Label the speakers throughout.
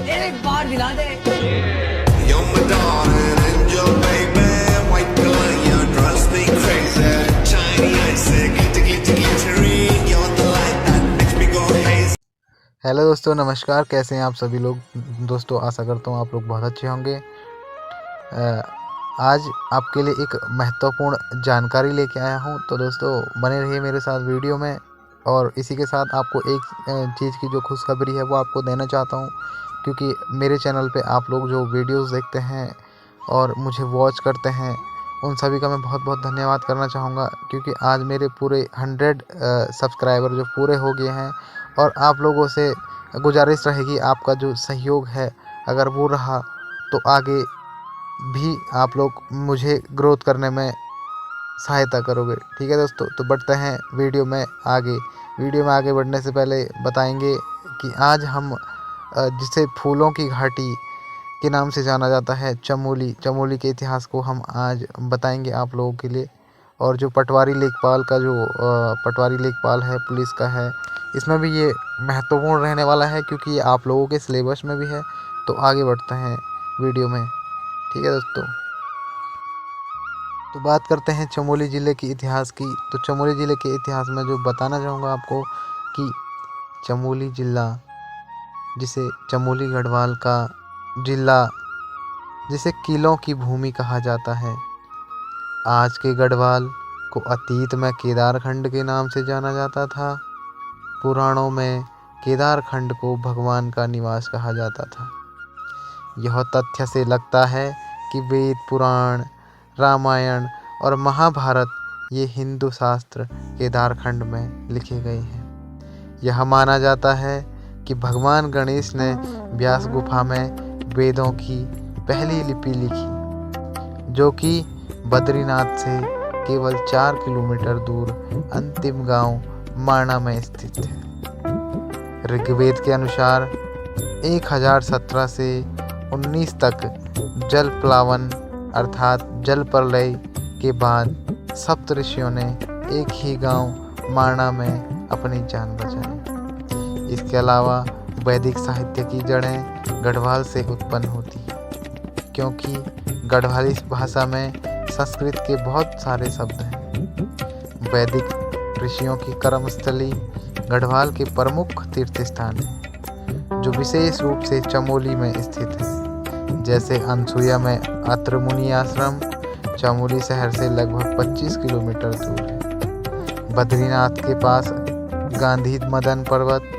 Speaker 1: एक बार दिला दे।
Speaker 2: You're my darling angel, baby. White color, you drives me crazy. Shiny eyes, glittery, glittery. You're the light that makes me go hazy.
Speaker 3: Hello दोस्तों, नमस्कार। कैसे हैं आप सभी लोग? दोस्तों, आशा करता हूँ आप लोग बहुत अच्छे होंगे। आज आपके लिए एक महत्वपूर्ण जानकारी लेके आया हूँ, तो दोस्तों बने रहिए मेरे साथ वीडियो में। और इसी के साथ आपको एक चीज़ की जो खुशखबरी है वो आपको देना चाहता हूँ, क्योंकि मेरे चैनल पे आप लोग जो वीडियोस देखते हैं और मुझे वॉच करते हैं, उन सभी का मैं बहुत बहुत धन्यवाद करना चाहूँगा, क्योंकि आज मेरे पूरे 100 सब्सक्राइबर जो पूरे हो गए हैं। और आप लोगों से गुजारिश रहेगी, आपका जो सहयोग है अगर वो रहा तो आगे भी आप लोग मुझे ग्रोथ करने में सहायता करोगे। ठीक है दोस्तों, तो बढ़ते हैं वीडियो में आगे। वीडियो में आगे बढ़ने से पहले बताएंगे कि आज हम जिसे फूलों की घाटी के नाम से जाना जाता है, चमोली के इतिहास को हम आज बताएंगे आप लोगों के लिए। और जो पटवारी लेखपाल का जो पटवारी लेखपाल है, पुलिस का है, इसमें भी ये महत्वपूर्ण रहने वाला है, क्योंकि ये आप लोगों के सिलेबस में भी है। तो आगे बढ़ते हैं वीडियो में। ठीक है दोस्तों, तो बात करते हैं चमोली ज़िले के इतिहास की। तो चमोली ज़िले के इतिहास में जो बताना चाहूँगा आपको कि चमोली ज़िला, जिसे चमोली गढ़वाल का ज़िला, जिसे किलों की भूमि कहा जाता है, आज के गढ़वाल को अतीत में केदारखंड के नाम से जाना जाता था। पुराणों में केदारखंड को भगवान का निवास कहा जाता था। यह तथ्य से लगता है कि वेद, पुराण, रामायण और महाभारत ये हिंदू शास्त्र केदारखंड में लिखे गए हैं। यह माना जाता है कि भगवान गणेश ने व्यास गुफा में वेदों की पहली लिपि लिखी, जो कि बद्रीनाथ से केवल 4 किलोमीटर दूर अंतिम गांव माणा में स्थित है। ऋग्वेद के अनुसार 1017 से 19 तक जल प्लावन अर्थात जल प्रलय के बाद सप्त ऋषियों ने एक ही गांव माणा में अपनी जान बचाई। इसके अलावा वैदिक साहित्य की जड़ें गढ़वाल से उत्पन्न होती है, क्योंकि गढ़वाली भाषा में संस्कृत के बहुत सारे शब्द हैं। वैदिक ऋषियों की कर्मस्थली गढ़वाल के प्रमुख तीर्थ स्थान हैं, जो विशेष रूप से चमोली में स्थित है। जैसे अनसुईया में अत्र मुनि आश्रम चमोली शहर से लगभग 25 किलोमीटर दूर है। बद्रीनाथ के पास गांधी मदन पर्वत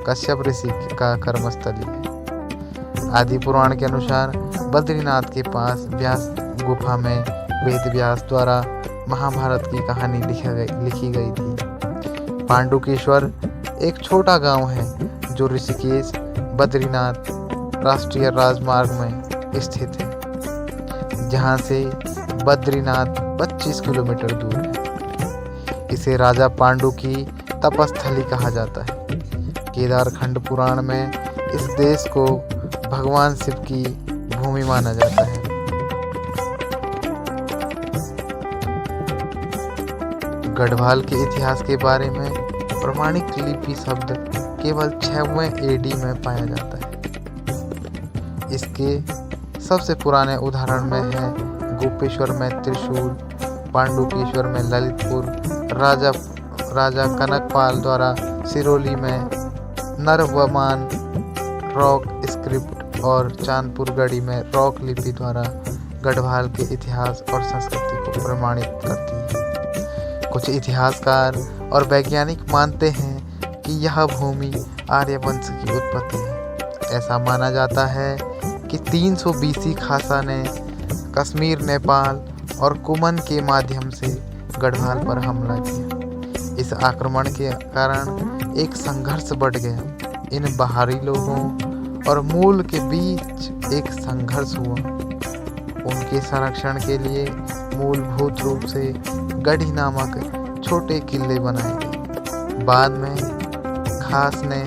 Speaker 3: कश्यप ऋषि का कर्मस्थली है। आदि पुराण के अनुसार बद्रीनाथ के पास व्यास गुफा में वेद व्यास द्वारा महाभारत की कहानी लिखी गई थी। पांडुकेश्वर एक छोटा गांव है जो ऋषिकेश बद्रीनाथ राष्ट्रीय राजमार्ग में स्थित है, जहां से बद्रीनाथ 25 किलोमीटर दूर है। इसे राजा पांडु की तपस्थली कहा जाता है। केदारखंड पुराण में इस देश को भगवान शिव की भूमि माना जाता है। गढ़वाल के इतिहास के बारे में प्रमाणिक लिपि शब्द केवल 6वें एडी में पाया जाता है। इसके सबसे पुराने उदाहरण में है गोपेश्वर में त्रिशूल, पांडुकेश्वर में ललितपुर, राजा कनकपाल द्वारा सिरोली में नरवमान रॉक स्क्रिप्ट और चांदपुर गढ़ी में रॉक लिपि द्वारा गढ़वाल के इतिहास और संस्कृति को प्रमाणित करती है। कुछ इतिहासकार और वैज्ञानिक मानते हैं कि यह भूमि आर्यवंश की उत्पत्ति है। ऐसा माना जाता है कि 300 BC खासा ने कश्मीर, नेपाल और कुमन के माध्यम से गढ़वाल पर हमला किया। इस आक्रमण के कारण एक संघर्ष बढ़ गया। इन बाहरी लोगों और मूल के बीच एक संघर्ष हुआ। उनके संरक्षण के लिए मूलभूत रूप से गढ़ी नामक छोटे किले बनाए गए। बाद में खास ने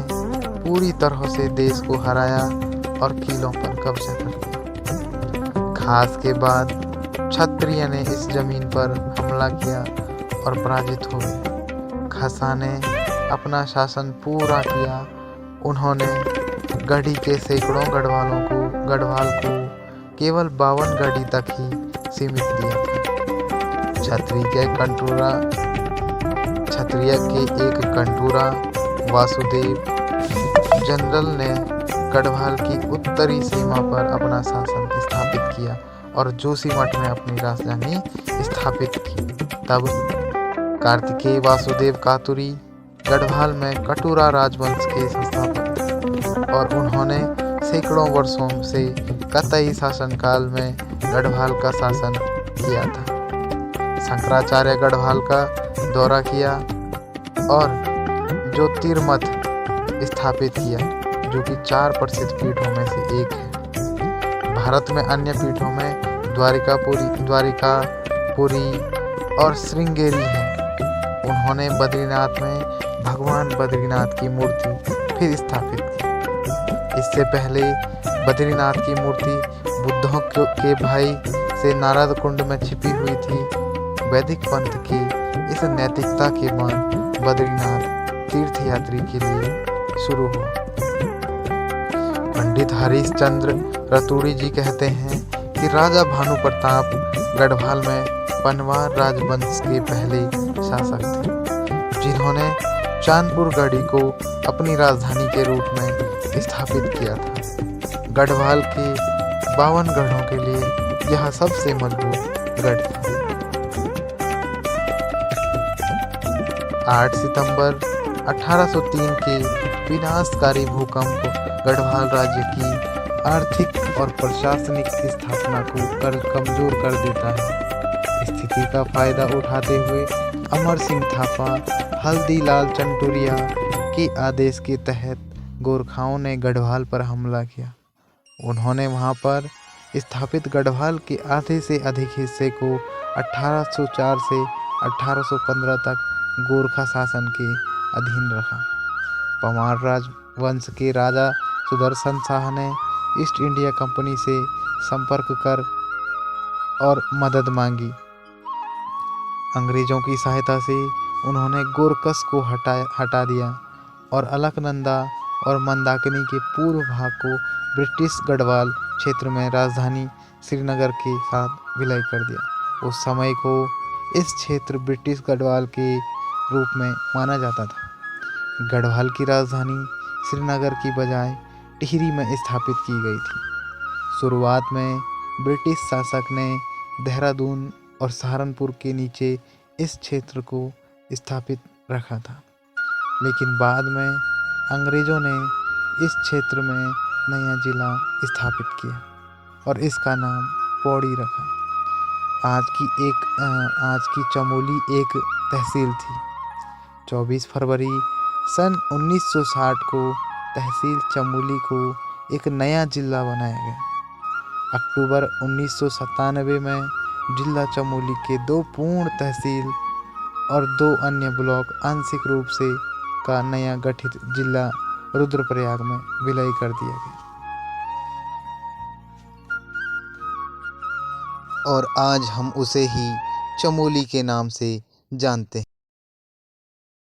Speaker 3: पूरी तरह से देश को हराया और किलों पर कब्जा कर लिया। खास के बाद क्षत्रिय ने इस जमीन पर हमला किया और पराजित हो गए। खासा ने अपना शासन पूरा किया। उन्होंने गढ़ी के सैकड़ों गढ़वाल को केवल 52 गढ़ी तक ही सीमित दिया था। क्षत्रिय के एक कंटूरा वासुदेव जनरल ने गढ़वाल की उत्तरी सीमा पर अपना शासन स्थापित किया और जोशीमठ में अपनी राजधानी स्थापित की। तब कार्तिकेय वासुदेव कातुरी गढ़वाल में कटूरा राजवंश के संस्थापक थे और उन्होंने सैकड़ों वर्षों से कतई शासनकाल में गढ़वाल का शासन किया था। शंकराचार्य गढ़वाल का दौरा किया और ज्योतिर्मठ स्थापित किया, जो कि 4 प्रसिद्ध पीठों में से एक है। भारत में अन्य पीठों में द्वारिकापुरी और श्रृंगेरी है। उन्होंने बद्रीनाथ में भगवान बद्रीनाथ की मूर्ति फिर स्थापित की। इससे पहले बद्रीनाथ की मूर्ति बुद्धों के भाई से नारद कुंड में छिपी हुई थी। वैदिक पंथ की इस नैतिकता के बाद बद्रीनाथ तीर्थयात्री के लिए शुरू हुआ। पंडित हरिश्चंद्र रतूड़ी जी कहते हैं कि राजा भानु प्रताप गढ़वाल में पनवार राजवंश के पहले शासक थे, जिन्होंने चांदपुर गढ़ी को अपनी राजधानी के रूप में स्थापित किया था। गढ़वाल के 52 गढ़ों के लिए यह सबसे मजबूत गढ़ था। 8 सितंबर 1803 के विनाशकारी भूकंप गढ़वाल राज्य की आर्थिक और प्रशासनिक स्थापना को कमजोर कर देता है। स्थिति का फायदा उठाते हुए अमर सिंह थापा हल्दीलाल चंटूरिया के आदेश के तहत गोरखाओं ने गढ़वाल पर हमला किया। उन्होंने वहां पर स्थापित गढ़वाल के आधे से अधिक हिस्से को 1804 से 1815 तक गोरखा शासन के अधीन रखा। पवार राजवंश के राजा सुदर्शन शाह ने ईस्ट इंडिया कंपनी से संपर्क कर और मदद मांगी। अंग्रेजों की सहायता से उन्होंने गोरकस को हटा दिया और अलकनंदा और मंदाकिनी के पूर्व भाग को ब्रिटिश गढ़वाल क्षेत्र में राजधानी श्रीनगर के साथ विलय कर दिया। उस समय को इस क्षेत्र ब्रिटिश गढ़वाल के रूप में माना जाता था। गढ़वाल की राजधानी श्रीनगर की बजाय टिहरी में स्थापित की गई थी। शुरुआत में ब्रिटिश शासक ने देहरादून और सहारनपुर के नीचे इस क्षेत्र को स्थापित रखा था, लेकिन बाद में अंग्रेज़ों ने इस क्षेत्र में नया जिला स्थापित किया और इसका नाम पौड़ी रखा। आज की चमोली एक तहसील थी। 24 फरवरी सन 1960 को तहसील चमोली को एक नया जिला बनाया गया। अक्टूबर 1997 में जिला चमोली के 2 पूर्ण तहसील और 2 अन्य ब्लॉक आंशिक रूप से का नया गठित जिला रुद्रप्रयाग में विलय कर दिया गया। और आज हम उसे ही चमोली के नाम से जानते हैं।